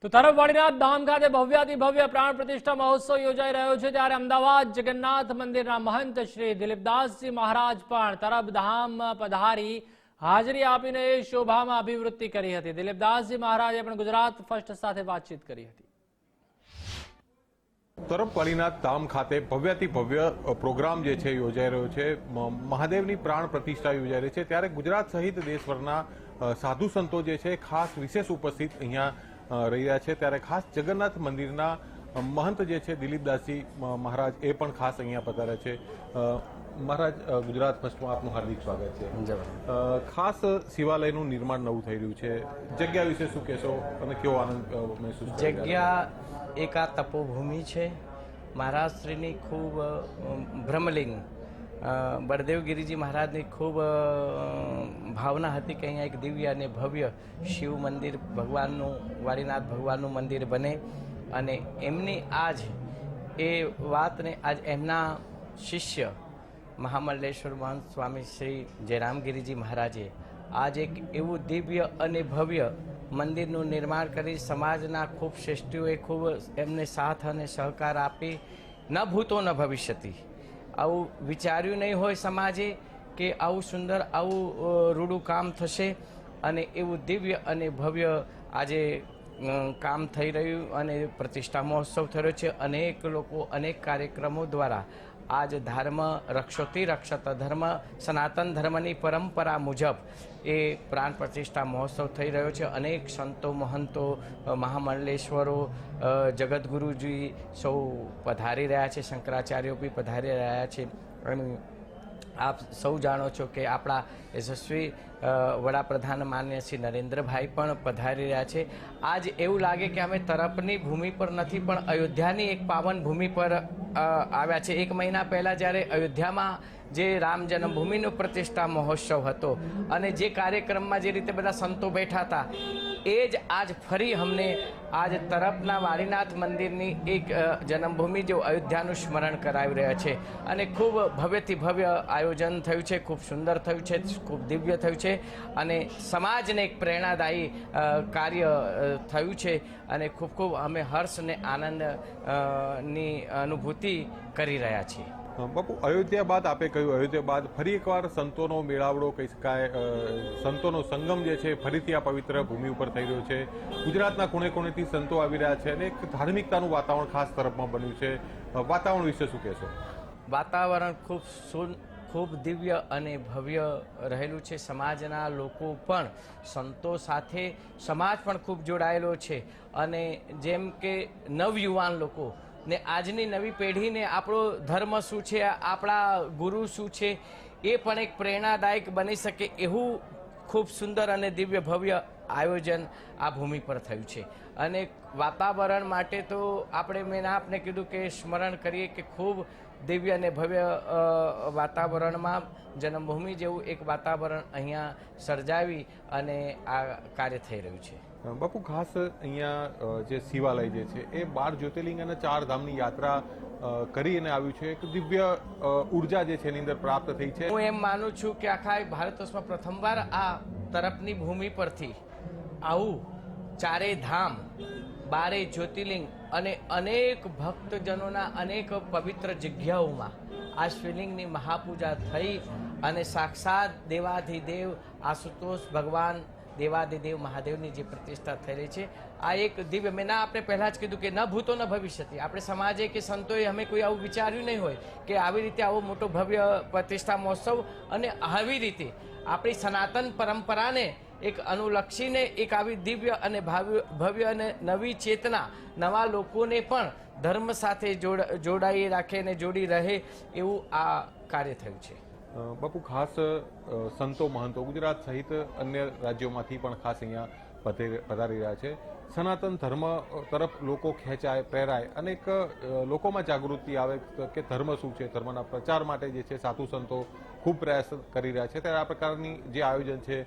તો તરફ વડીનાથ ધામ ખાતે ભવ્યાતિ ભવ્ય પ્રાણ પ્રતિષ્ઠા મહોત્સવ યોજાઈ રહ્યો છે ત્યારે અમદાવાદ જગન્નાથ મંદિરના મહંત શ્રી દિલીપદાસજી મહારાજ પણ તરફ ધામ પધારી હાજરી આપીને શોભામાં અભિવૃદ્ધિ કરી હતી। દિલીપદાસજી મહારાજે પણ ગુજરાત ફર્સ્ટ સાથે વાતચીત કરી હતી। તરફ વડીનાથ ધામ ખાતે ભવ્યાતિ ભવ્ય પ્રોગ્રામ જે છે યોજાઈ રહ્યો છે। મહાદેવની પ્રાણ પ્રતિષ્ઠા યોજાઈ રહી છે ત્યારે ગુજરાત સહિત દેશભરના સાધુ સંતો જે છે ખાસ વિશેષ ઉપસ્થિત અહીંયા રહી રહ્યા છે। ત્યારે ખાસ જગન્નાથ મંદિરના મહંત જે છે દિલીપદાસજી મહારાજ એ પણ ખાસ અહીંયા પધાર્યા છે। મહારાજ, ગુજરાત ફર્સ્ટમાં આપનું હાર્દિક સ્વાગત છે। ખાસ શિવાલયનું નિર્માણ નવું થઈ રહ્યું છે, જગ્યા વિશે શું કહેશો અને કેવો આનંદ મહેસૂસ? જગ્યા એક આ તપોભૂમિ છે મહારાજશ્રીની, ખૂબ બ્રહ્મલિંગ બળદેવગીરીજી મહારાજની ખૂબ ભાવના હતી કે અહીંયા એક દિવ્ય અને ભવ્ય શિવ મંદિર, ભગવાનનું, વાડીનાથ ભગવાનનું મંદિર બને। અને એમની આજ એ વાતને આજ એમના શિષ્ય મહામલ્લેશ્વર મહંત સ્વામી શ્રી જયરામગીરીજી મહારાજે આજ એક એવું દિવ્ય અને ભવ્ય મંદિરનું નિર્માણ કરી સમાજના ખૂબ શ્રેષ્ઠીઓએ ખૂબ એમને સાથ અને સહકાર આપી ન ભૂતો ન ભવિષ્યતિ આવું વિચાર્યું નહીં હોય સમાજે કે આવું સુંદર આવું રૂડું કામ થશે અને એવું દિવ્ય અને ભવ્ય આજે કામ થઈ રહ્યું અને પ્રતિષ્ઠા મહોત્સવ થયો છે। અનેક લોકો અનેક કાર્યક્રમો દ્વારા આજ ધર્મ રક્ષોથી રક્ષત ધર્મ સનાતન ધર્મની પરંપરા મુજબ એ પ્રાણ પ્રતિષ્ઠા મહોત્સવ થઈ રહ્યો છે। અનેક સંતો મહંતો મહામંડલેશ્વરો જગતગુરુજી સૌ પધારી રહ્યા છે, શંકરાચાર્યો બી પધારી રહ્યા છે। અને આપ સૌ જાણો છો કે આપણા યશસ્વી વડાપ્રધાન માન્ય શ્રી નરેન્દ્રભાઈ પણ પધારી રહ્યા છે। આજ એવું લાગે કે અમે તરફની ભૂમિ પર નથી પણ અયોધ્યાની એક પાવન ભૂમિ પર આવ્યા છે। એક મહિના પહેલાં જ્યારે અયોધ્યામાં જે રામ જન્મભૂમિનો પ્રતિષ્ઠા મહોત્સવ હતો અને જે કાર્યક્રમમાં જે રીતે બધા સંતો બેઠા હતા એ જ આજ ફરી અમને આજ તરફના વાડીનાથ મંદિરની એક જન્મભૂમિ જો અયોધ્યાનું સ્મરણ કરાવી રહ્યા છે। અને ખૂબ ભવ્યથી ભવ્ય આયોજન થયું છે, ખૂબ સુંદર થયું છે, ખૂબ દિવ્ય થયું છે અને સમાજને એક પ્રેરણાદાયી કાર્ય થયું છે અને ખૂબ ખૂબ અમે હર્ષ અને આનંદની અનુભૂતિ કરી રહ્યા છીએ। બાપુ, અયોધ્યા બાદ આપે કહ્યું, અયોધ્યા બાદ ફરી એકવાર સંતોનો મેળાવડો કહી શકાય, સંતોનો સંગમ જે છે ફરીથી આ પવિત્ર ભૂમિ ઉપર થઈ રહ્યો છે। ગુજરાતના ખૂણે ખૂણેથી સંતો આવી રહ્યા છે અને એક ધાર્મિકતાનું વાતાવરણ ખાસ તરફમાં બન્યું છે। વાતાવરણ વિશે શું કહેશો? વાતાવરણ ખૂબ દિવ્ય અને ભવ્ય રહેલું છે। સમાજના લોકો પણ સંતો સાથે સમાજ પણ ખૂબ જોડાયેલો છે અને જેમ કે નવયુવાન લોકો ને આજની નવી પેઢીને આપણો ધર્મ શું છે, આપણા ગુરુ શું છે એ પણ એક પ્રેરણાદાયક બની શકે એવું ખૂબ સુંદર અને દિવ્ય ભવ્ય આયોજન આ ભૂમિ પર થયું છે। અને વાતાવરણ માટે તો મેં આપને કીધું કે સ્મરણ કરીએ કે ખૂબ દિવ્ય અને ભવ્ય વાતાવરણમાં જન્મભૂમિ જેવું એક વાતાવરણ અહીંયા સર્જાવી અને આ કાર્ય થઈ રહ્યું છે। બાપુ, ખાસ અહીંયા જે શિવાલય જે છે એ 12 જ્યોતિર્લિંગ અને 4 ધામની યાત્રા કરીને આવ્યું છે, એક દિવ્ય ઉર્જા જે છે એની અંદર પ્રાપ્ત થઈ છે। હું એમ માનું છું કે આખા ભારત વર્ષમાં પ્રથમવાર આ તરફની ભૂમિ પરથી આવું 4 ધામ, 12 જ્યોતિર્લિંગ અને અનેક ભક્તજનોના અનેક પવિત્ર જગ્યાઓમાં આ શિવલિંગની મહાપૂજા થઈ અને સાક્ષાત દેવાધિદેવ આશુતોષ ભગવાન દેવાધિદેવ મહાદેવની જે પ્રતિષ્ઠા થઈ રહી છે આ એક દિવ્ય, મેં આપણે પહેલાં જ કીધું કે ન ભૂતો ન ભવિષ્યતિ, આપણે સમાજે કે સંતોએ અમે કોઈ આવું વિચાર્યું નહીં હોય કે આવી રીતે આવો મોટો ભવ્ય પ્રતિષ્ઠા મહોત્સવ અને આવી રીતે આપણી સનાતન પરંપરાને એક અનુલક્ષીને એક આવી દિવ્ય અને ભવ્ય અને નવી ચેતના નવા લોકોને પણ ધર્મ સાથે જોડાઈ રાખે અને જોડી રહે એવું આ કાર્ય થયું છે। બાપુ, ખાસ સંતો મહંતો ગુજરાત સહિત અન્ય રાજ્યોમાંથી પણ ખાસ અહીંયા પધારી રહ્યા છે। સનાતન ધર્મ તરફ લોકો ખેંચાય, પ્રેરાય અને એક લોકોમાં જાગૃતિ આવે કે ધર્મ શું છે, ધર્મના પ્રચાર માટે જે છે સાધુ સંતો ખૂબ પ્રયાસ કરી રહ્યા છે। ત્યારે આ પ્રકારની જે આયોજન છે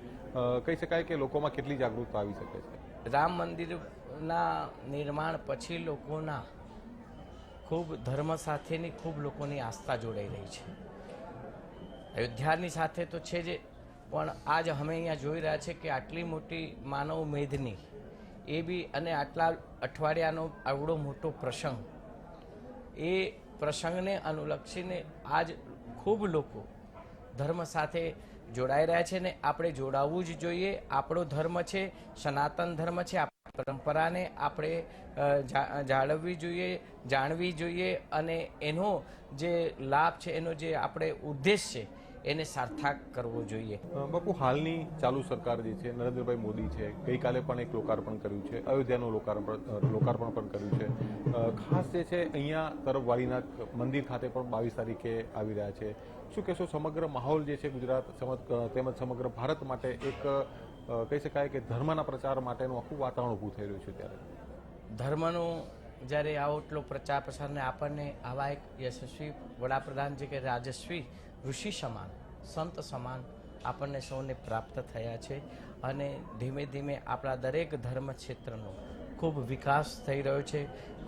કહી શકાય કે લોકોમાં કેટલી જાગૃતતા આવી શકે છે? રામ મંદિરના નિર્માણ પછી લોકોના ખૂબ ધર્મ સાથેની ખૂબ લોકોની આસ્થા જોડાઈ રહી છે। અયોધ્યાની સાથે તો છે જ, પણ આજ અમે અહીંયા જોઈ રહ્યા છે કે આટલી મોટી માનવ મેદની એ બી અને આટલા અઠવાડિયાનો આવડો મોટો પ્રસંગ, એ પ્રસંગને અનુલક્ષીને આજ ખૂબ લોકો ધર્મ સાથે જોડાઈ રહ્યા છે ને આપણે જોડાવવું જ જોઈએ. આપણો ધર્મ છે, સનાતન ધર્મ છે, આપણી પરંપરાને આપણે જાળવવી જોઈએ, જાણવી જોઈએ અને એનો જે લાભ છે, એનો જે આપણે ઉદ્દેશ છે એને સાર્થક કરવો જોઈએ. બાપુ, હાલની ચાલુ સરકાર જે છે, નરેન્દ્રભાઈ મોદી છે, ગઈકાલે પણ એક લોકાર્પણ કર્યું છે, અયોધ્યાનું લોકાર્પણ પણ કર્યું છે. ખાસ જે છે અહીંયા તરફ વાડીનાથ મંદિર ખાતે પણ 22 તારીખે આવી રહ્યા છે. શું કહેશો, સમગ્ર માહોલ જે છે ગુજરાત તેમજ સમગ્ર ભારત માટે એક કહી શકાય કે ધર્મના પ્રચાર માટેનું આખું વાતાવરણ ઊભું થઈ રહ્યું છે? ત્યારે ધર્મનો જ્યારે આવો એટલો પ્રચાર પ્રસારને આપણને આવા એક યશસ્વી વડાપ્રધાન જે કે રાજસ્વી ઋષિ સમાન, સંત સમાન આપણને સૌને પ્રાપ્ત થયા છે અને ધીમે ધીમે આપણા દરેક ધર્મ ક્ષેત્રનો ખૂબ વિકાસ થઈ રહ્યો છે.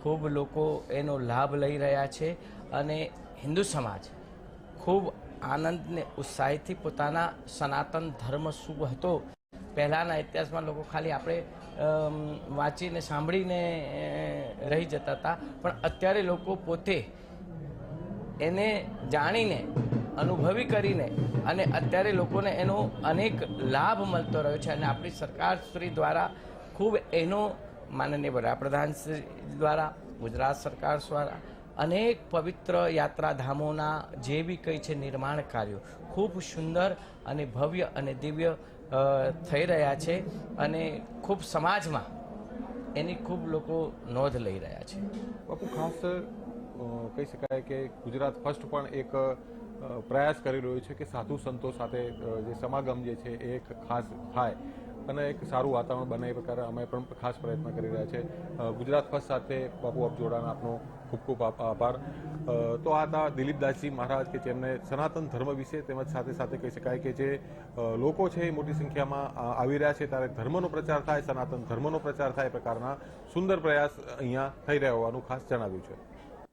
ખૂબ લોકો એનો લાભ લઈ રહ્યા છે અને હિન્દુ સમાજ ખૂબ આનંદને ઉત્સાહીથી પોતાના સનાતન ધર્મ શું હતો, પહેલાંના ઇતિહાસમાં લોકો ખાલી આપણે વાંચીને સાંભળીને રહી જતા હતા, પણ અત્યારે લોકો પોતે એને જાણીને, અનુભવી કરીને અને અત્યારે લોકોને એનો અનેક લાભ મળતો રહ્યો છે અને આપણી સરકાર શ્રી દ્વારા ખૂબ એનો માનનીય વડાપ્રધાનશ્રી દ્વારા, ગુજરાત સરકાર દ્વારા અનેક પવિત્ર યાત્રાધામોના જે બી કંઈ છે નિર્માણ કાર્યો ખૂબ સુંદર અને ભવ્ય અને દિવ્ય થઈ રહ્યા છે અને ખૂબ સમાજમાં એની ખૂબ લોકો નોંધ લઈ રહ્યા છે. બાપુ, ખાસ કહી શકાય કે ગુજરાત ફર્સ્ટ પણ એક પ્રયાસ કરી રહ્યું છે કે સાધુ સંતો સાથે જે સમાગમ જે છે એ ખાસ થાય અને એક સારું વાતાવરણ બને એ પ્રકારે અમે પણ ખાસ પ્રયત્ન કરી રહ્યા છે. ગુજરાત ફર્સ્ટ સાથે બાપુ આપ જોડાણ આપનો ખૂબ ખૂબ આભાર. તો આ હતા દિલીપદાસજી મહારાજ કે જેમને સનાતન ધર્મ વિશે તેમજ સાથે સાથે કહી શકાય કે જે લોકો છે એ મોટી સંખ્યામાં આવી રહ્યા છે ત્યારે ધર્મનો પ્રચાર થાય, સનાતન ધર્મનો પ્રચાર થાય એ પ્રકારના સુંદર પ્રયાસ અહીંયા થઈ રહ્યો હોવાનું ખાસ જણાવ્યું છે.